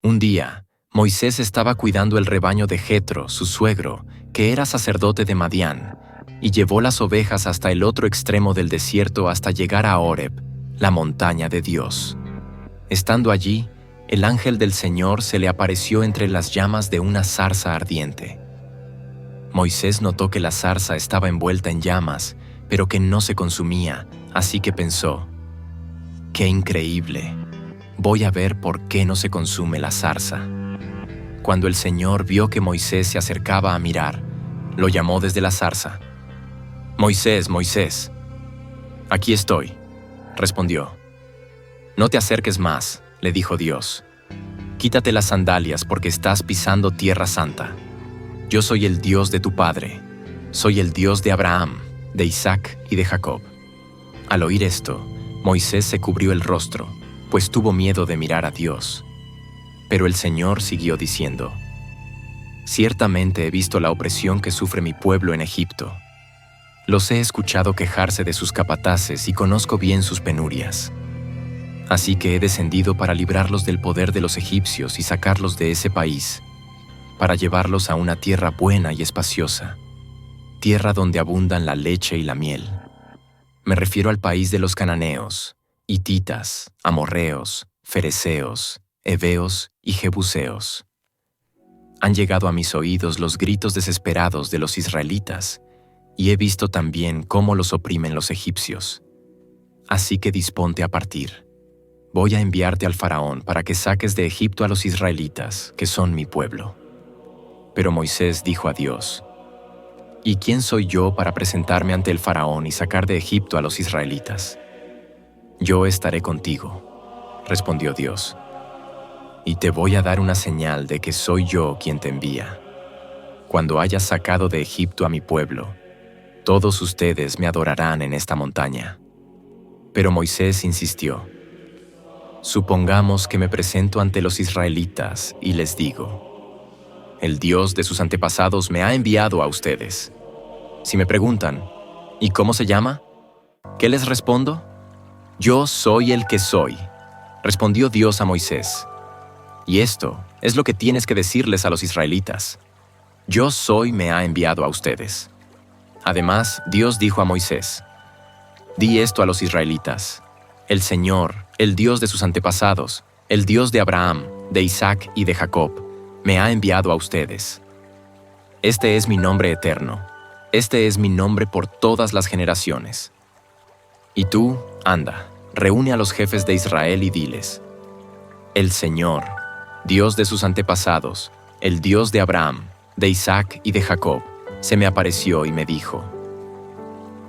Un día, Moisés estaba cuidando el rebaño de Jetro, su suegro, que era sacerdote de Madián, y llevó las ovejas hasta el otro extremo del desierto hasta llegar a Horeb, la montaña de Dios. Estando allí, el ángel del Señor se le apareció entre las llamas de una zarza ardiente. Moisés notó que la zarza estaba envuelta en llamas, pero que no se consumía, así que pensó: ¡qué increíble! Voy a ver por qué no se consume la zarza. Cuando el Señor vio que Moisés se acercaba a mirar, lo llamó desde la zarza. «Moisés, Moisés». «Aquí estoy», respondió. «No te acerques más», le dijo Dios. «Quítate las sandalias porque estás pisando tierra santa. Yo soy el Dios de tu padre. Soy el Dios de Abraham, de Isaac y de Jacob». Al oír esto, Moisés se cubrió el rostro, pues tuvo miedo de mirar a Dios. Pero el Señor siguió diciendo: «Ciertamente he visto la opresión que sufre mi pueblo en Egipto. Los he escuchado quejarse de sus capataces y conozco bien sus penurias. Así que he descendido para librarlos del poder de los egipcios y sacarlos de ese país, para llevarlos a una tierra buena y espaciosa, tierra donde abundan la leche y la miel. Me refiero al país de los cananeos, hititas, amorreos, fereceos, heveos y jebuseos. Han llegado a mis oídos los gritos desesperados de los israelitas, y he visto también cómo los oprimen los egipcios. Así que disponte a partir. Voy a enviarte al faraón para que saques de Egipto a los israelitas, que son mi pueblo». Pero Moisés dijo a Dios: «¿Y quién soy yo para presentarme ante el faraón y sacar de Egipto a los israelitas?» «Yo estaré contigo», respondió Dios, «y te voy a dar una señal de que soy yo quien te envía. Cuando hayas sacado de Egipto a mi pueblo, todos ustedes me adorarán en esta montaña». Pero Moisés insistió: «Supongamos que me presento ante los israelitas y les digo: el Dios de sus antepasados me ha enviado a ustedes. Si me preguntan: ¿y cómo se llama?, ¿qué les respondo? Yo soy el que soy», respondió Dios a Moisés. «Y esto es lo que tienes que decirles a los israelitas: Yo soy me ha enviado a ustedes». Además, Dios dijo a Moisés: «Di esto a los israelitas: el Señor, el Dios de sus antepasados, el Dios de Abraham, de Isaac y de Jacob, me ha enviado a ustedes. Este es mi nombre eterno, este es mi nombre por todas las generaciones. Y tú, anda, reúne a los jefes de Israel y diles: el Señor, Dios de sus antepasados, el Dios de Abraham, de Isaac y de Jacob, se me apareció y me dijo: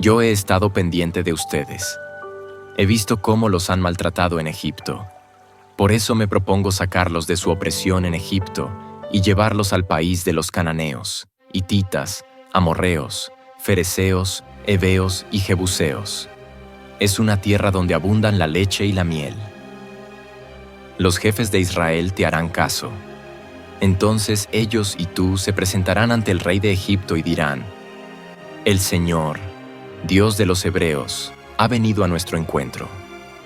yo he estado pendiente de ustedes. He visto cómo los han maltratado en Egipto. Por eso me propongo sacarlos de su opresión en Egipto y llevarlos al país de los cananeos, hititas, amorreos, fereceos, heveos y jebuseos. Es una tierra donde abundan la leche y la miel. Los jefes de Israel te harán caso. Entonces ellos y tú se presentarán ante el rey de Egipto y dirán: el Señor, Dios de los hebreos, ha venido a nuestro encuentro.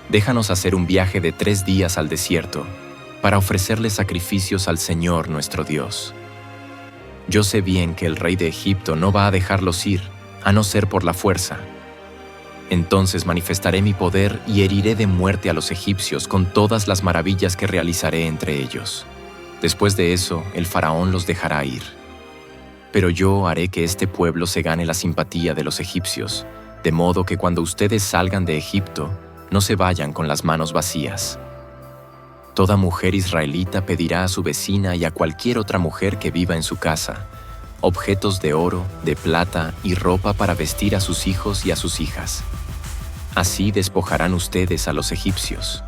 Déjanos hacer un viaje de 3 días al desierto para ofrecerle sacrificios al Señor nuestro Dios. Yo sé bien que el rey de Egipto no va a dejarlos ir, a no ser por la fuerza. Entonces manifestaré mi poder y heriré de muerte a los egipcios con todas las maravillas que realizaré entre ellos. Después de eso, el faraón los dejará ir. Pero yo haré que este pueblo se gane la simpatía de los egipcios, de modo que cuando ustedes salgan de Egipto, no se vayan con las manos vacías. Toda mujer israelita pedirá a su vecina y a cualquier otra mujer que viva en su casa objetos de oro, de plata y ropa para vestir a sus hijos y a sus hijas. Así despojarán ustedes a los egipcios.